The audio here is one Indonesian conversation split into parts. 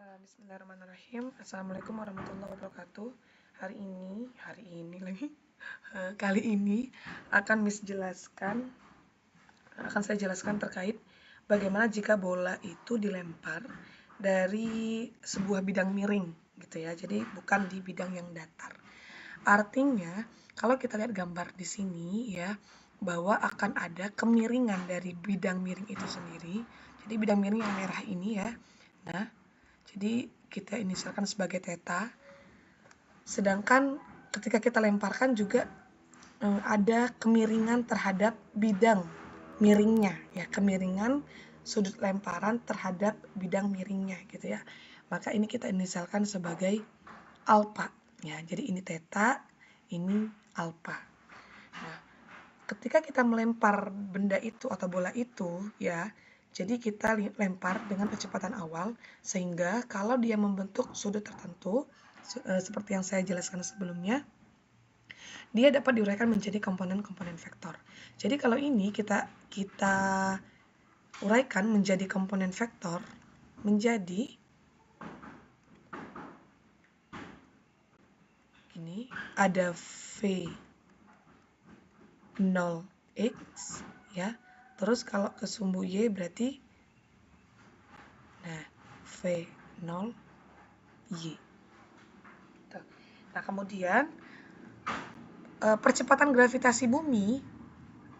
Bismillahirrahmanirrahim. Assalamualaikum warahmatullahi wabarakatuh. Kali ini akan saya jelaskan terkait bagaimana jika bola itu dilempar dari sebuah bidang miring gitu ya. Jadi bukan di bidang yang datar. Artinya, kalau kita lihat gambar di sini ya, bahwa akan ada kemiringan dari bidang miring itu sendiri. Jadi bidang miring yang merah ini ya. Nah, jadi kita inisialkan sebagai theta. Sedangkan ketika kita lemparkan juga ada kemiringan terhadap bidang miringnya ya, kemiringan sudut lemparan terhadap bidang miringnya gitu ya. Maka ini kita inisialkan sebagai alpha ya. Jadi ini theta, ini alpha. Nah, ketika kita melempar benda itu atau bola itu ya, jadi kita lempar dengan kecepatan awal sehingga kalau dia membentuk sudut tertentu seperti yang saya jelaskan sebelumnya, dia dapat diuraikan menjadi komponen-komponen vektor. Jadi kalau ini kita uraikan menjadi komponen vektor menjadi ini ada V0x ya. Terus kalau ke sumbu Y berarti V0Y. Nah, kemudian percepatan gravitasi bumi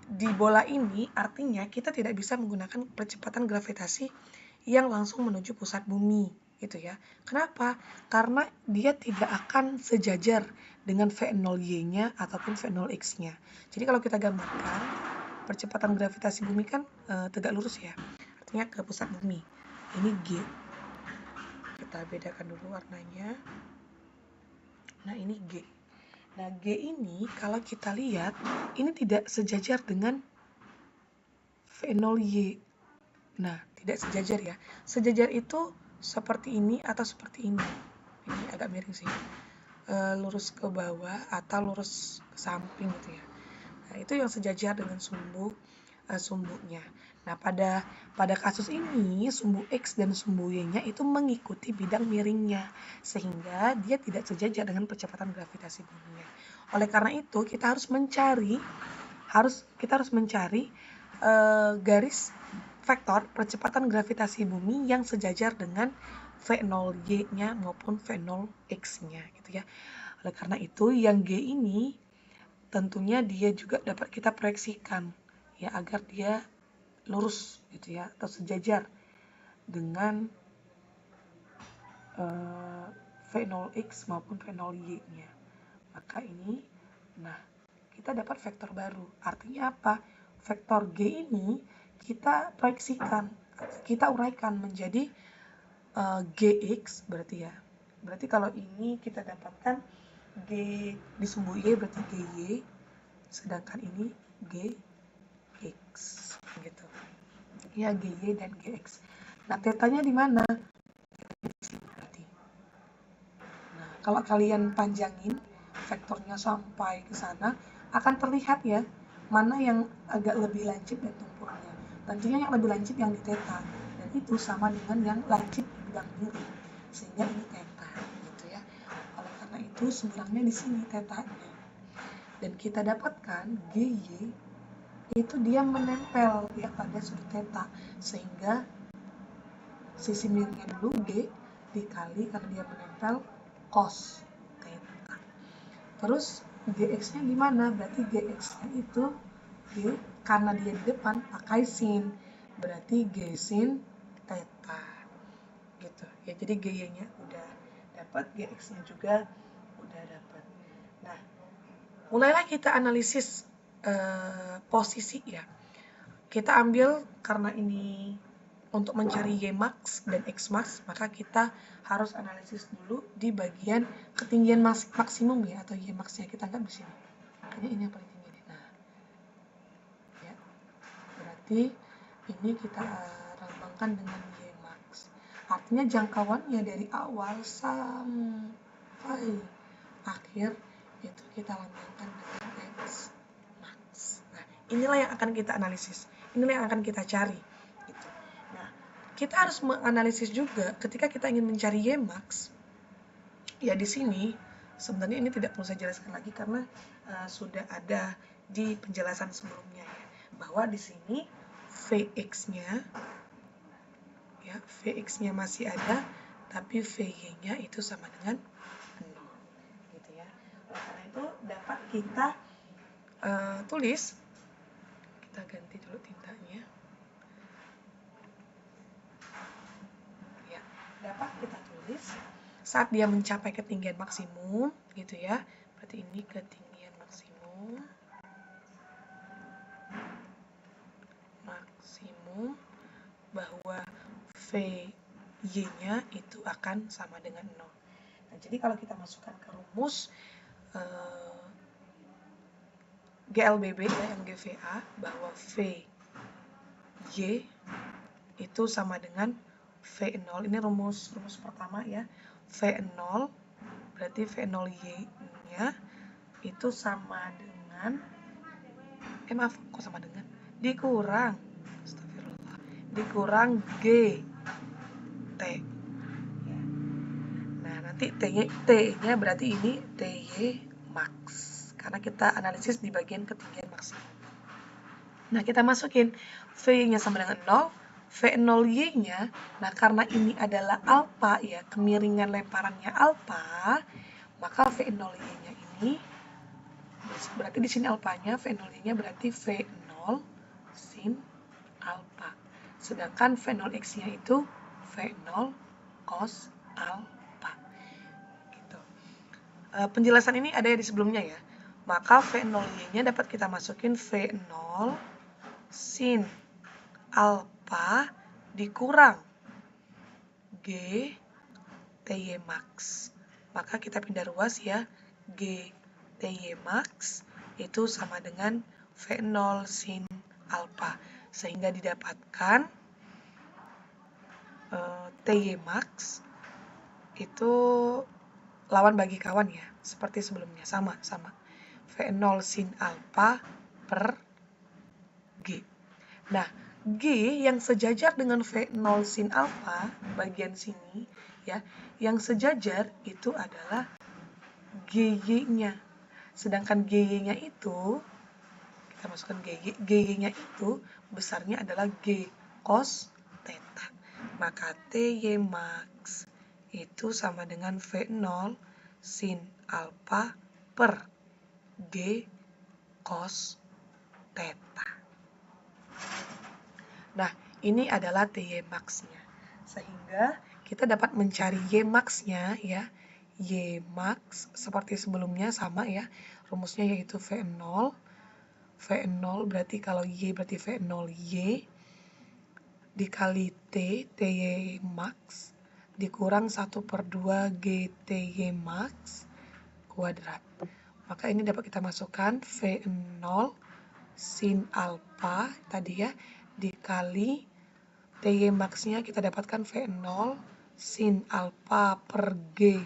di bola ini artinya kita tidak bisa menggunakan percepatan gravitasi yang langsung menuju pusat bumi gitu ya. Kenapa? Karena dia tidak akan sejajar dengan V0Y-nya ataupun V0X-nya. Jadi kalau kita gambarkan percepatan gravitasi bumi kan tegak lurus ya. Artinya ke pusat bumi. Ini G. Kita bedakan dulu warnanya. Nah, ini G. Nah, G ini kalau kita lihat ini tidak sejajar dengan V0Y. Nah, tidak sejajar ya. Sejajar itu seperti ini atau seperti ini. Ini agak miring sih. Lurus ke bawah atau lurus ke samping gitu ya. Nah, itu yang sejajar dengan sumbunya. Nah, pada kasus ini sumbu X dan sumbu Y-nya itu mengikuti bidang miringnya sehingga dia tidak sejajar dengan percepatan gravitasi buminya. Oleh karena itu kita harus mencari garis vektor percepatan gravitasi bumi yang sejajar dengan V0Y-nya maupun V0X-nya gitu ya. Oleh karena itu yang G ini tentunya dia juga dapat kita proyeksikan ya agar dia lurus gitu ya atau sejajar dengan V0X maupun V0Y-nya. Maka ini kita dapat vektor baru. Artinya apa? Vektor G ini kita proyeksikan, kita uraikan menjadi Gx berarti ya. Berarti kalau ini kita dapatkan G di sumbu Y berarti Gy, sedangkan ini Gx gitu. Ya, Gy dan Gx. Nah, tetanya di mana? Berarti. Nah, kalau kalian panjangin vektornya sampai ke sana, akan terlihat ya mana yang agak lebih lancip dan tumpulnya. Tentunya yang lebih lancip yang di theta, dan itu sama dengan yang lancip di bidang miring, sehingga ini theta gitu ya. Oleh karena itu sebenarnya di sini tetanya, dan kita dapatkan Gy itu dia menempel ya pada sudut theta, sehingga sisi miringnya dulu G dikali karena dia menempel cos theta. Terus Gx-nya gimana? Berarti Gx-nya itu G, karena dia di depan pakai sin, berarti G sin theta gitu ya. Jadi Gy-nya udah dapat, Gx-nya juga udah dapat. Nah, mulailah kita analisis posisi ya. Kita ambil karena ini untuk mencari Y max dan X max, maka kita harus analisis dulu di bagian ketinggian maksimum ya, atau Y max-nya. Kita anggap di sini. Kayaknya ini yang paling tinggi. Nah, ya. Berarti ini kita lambangkan dengan Y max. Artinya jangkauannya dari awal sampai akhir itu kita lambangkan dengan X max. Nah, inilah yang akan kita analisis. Inilah yang akan kita cari. Gitu. Nah, kita harus menganalisis juga ketika kita ingin mencari Y max. Ya di sini sebenarnya ini tidak perlu saya jelaskan lagi karena sudah ada di penjelasan sebelumnya ya, bahwa di sini Vx-nya ya, Vx-nya masih ada tapi Vy-nya itu sama dengan 0 gitu ya. Oleh karena itu dapat kita tulis, kita ganti dulu tintanya ya, dapat kita tulis saat dia mencapai ketinggian maksimum gitu ya, berarti ini ketinggian maksimum bahwa Vy-nya itu akan sama dengan 0. Nah, jadi kalau kita masukkan ke rumus GLBB ya, MGVA, bahwa Vy itu sama dengan V0. Ini rumus pertama ya. V0 berarti V0Y-nya itu sama dengan kok sama dengan dikurang GT. Nah, nanti T-nya berarti ini TY max karena kita analisis di bagian ketinggian maksimum. Nah, kita masukin V-nya sama dengan 0, V0Y-nya, nah karena ini adalah alfa ya, kemiringan lemparannya alfa, maka V0Y-nya ini berarti di sini alfanya, V0Y-nya berarti V0 sin alfa. Sedangkan V0X-nya itu V0 cos alfa. Gitu. Penjelasan ini ada di sebelumnya ya. Maka V0Y-nya dapat kita masukin V0 sin alfa dikurang G TY max. Maka kita pindah ruas ya. G TY max itu sama dengan V0 sin alfa. Sehingga didapatkan TY max itu lawan bagi kawan ya. Seperti sebelumnya. Sama. V0 sin alfa per G. Nah, G yang sejajar dengan V0 sin alfa bagian sini ya, yang sejajar itu adalah GY-nya. Sedangkan GY-nya itu kita masukkan GY-nya itu besarnya adalah G cos theta. Maka TY max itu sama dengan V0 sin alfa per G cos theta. Nah, ini adalah TY max-nya. Sehingga kita dapat mencari Y max-nya ya. Y max seperti sebelumnya sama ya. Rumusnya yaitu V0. V0 berarti kalau Y berarti V0Y dikali T, TY max dikurang 1/2 GTY max kuadrat. Maka ini dapat kita masukkan V0 sin alfa tadi ya, dikali TY max-nya kita dapatkan V0 sin alfa per G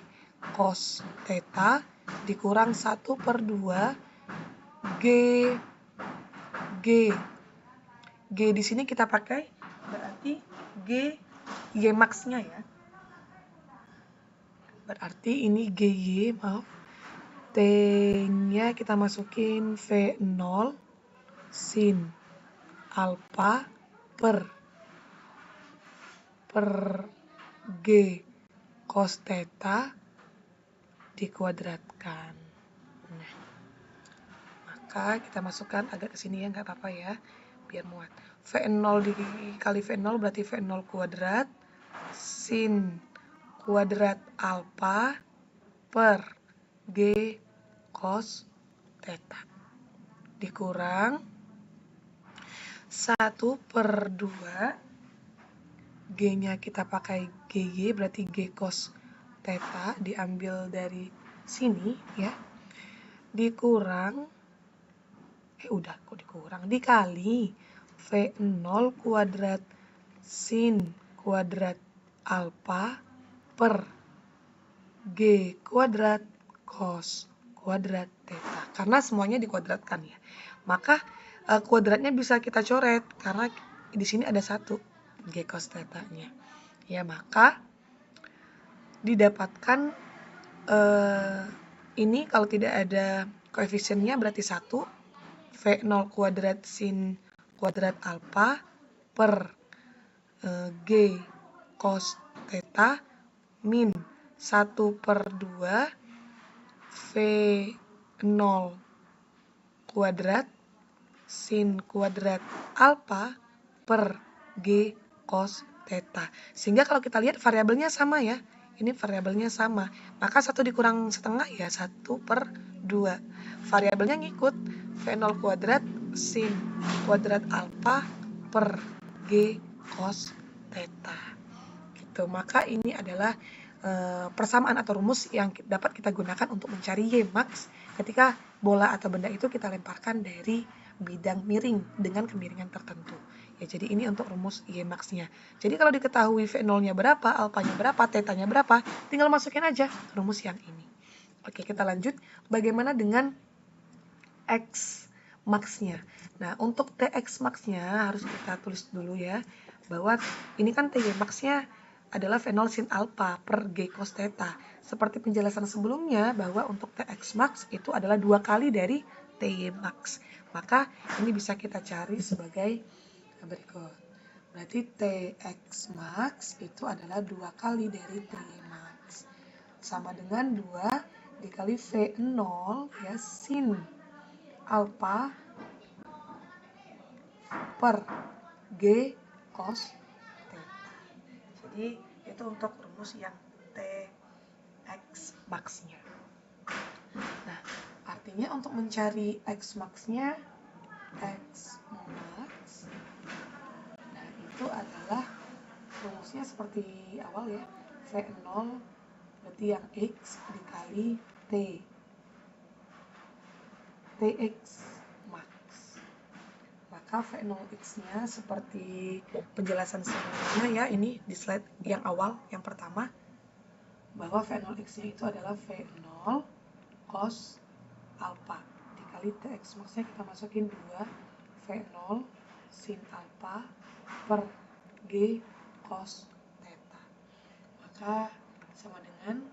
cos theta dikurang 1/2 G di sini kita pakai berarti G Y max-nya ya. Berarti ini GY, maaf. T-nya kita masukin V0 sin alfa per G cos theta dikuadratkan. Nah, maka kita masukkan agak ke sini ya, nggak apa-apa ya, biar muat. V0 dikali V0 berarti V0 kuadrat sin kuadrat alfa per G cos theta dikurang 1/2 G-nya kita pakai GY berarti G cos theta diambil dari sini ya, dikurang dikali V0 kuadrat sin kuadrat alfa per G kuadrat cos kuadrat theta. Karena semuanya dikuadratkan ya. Maka kuadratnya bisa kita coret karena di sini ada 1. G cos theta-nya. Ya, maka didapatkan ini kalau tidak ada koefisiennya berarti 1 V0 kuadrat sin kuadrat alfa per G cos theta min 1/2 V0 kuadrat sin kuadrat alfa per G cos theta. Sehingga kalau kita lihat variabelnya sama ya. Ini variabelnya sama. Maka 1 dikurang setengah ya 1/2. Variabelnya ngikut V0 kuadrat sin kuadrat alfa per G cos theta. Gitu. Maka ini adalah persamaan atau rumus yang dapat kita gunakan untuk mencari Y max ketika bola atau benda itu kita lemparkan dari bidang miring dengan kemiringan tertentu. Ya, jadi ini untuk rumus Y max-nya. Jadi kalau diketahui V0-nya berapa, alfanya berapa, theta-nya berapa, tinggal masukin aja rumus yang ini. Oke, kita lanjut. Bagaimana dengan X max-nya? Nah, untuk TX max-nya harus kita tulis dulu ya, bahwa ini kan TY max-nya adalah V0 sin alpha per G cos theta. Seperti penjelasan sebelumnya bahwa untuk TX max itu adalah 2 kali dari TY max. Maka ini bisa kita cari sebagai berikut. Berarti TX max itu adalah 2 kali dari TY max. Sama dengan 2 dikali V0 ya sin alpha per G cos theta. Jadi itu untuk rumus yang TX max-nya. Nah, artinya untuk mencari X max-nya, X max, nah itu adalah rumusnya seperti awal ya, V0 berarti yang X dikali T, TX max. Maka V0X-nya seperti penjelasan sebelumnya ya, ini di slide yang awal, yang pertama, bahwa V0X-nya itu adalah V0 cos alpha dikali TX max-nya kita masukin 2 V0 sin alpha per G cos theta. Maka sama dengan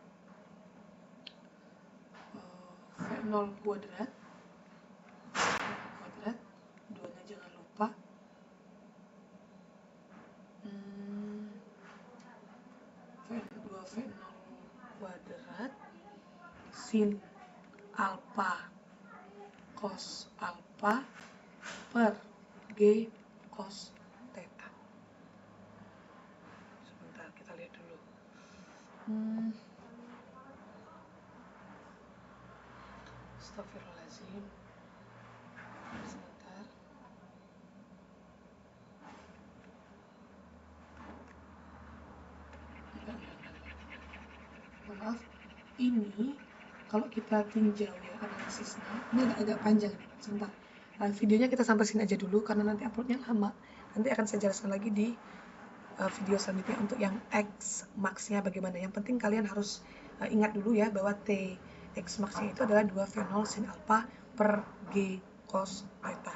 V0 kuadrat 2-nya jangan lupa, V0 kuadrat sin alpha cos alpha per G cos theta. Sebentar, kita lihat dulu. Astagfirullahaladzim. Sebentar. Maaf, ini kalau kita tinjau ya analisisnya, ini agak panjang. Sebentar. Videonya kita sampai sini aja dulu karena nanti uploadnya lama. Nanti akan saya jelaskan lagi di video selanjutnya untuk yang X max-nya bagaimana. Yang penting kalian harus ingat dulu ya bahwa T X max-nya itu adalah 2 V0 sin alpha per G cos theta.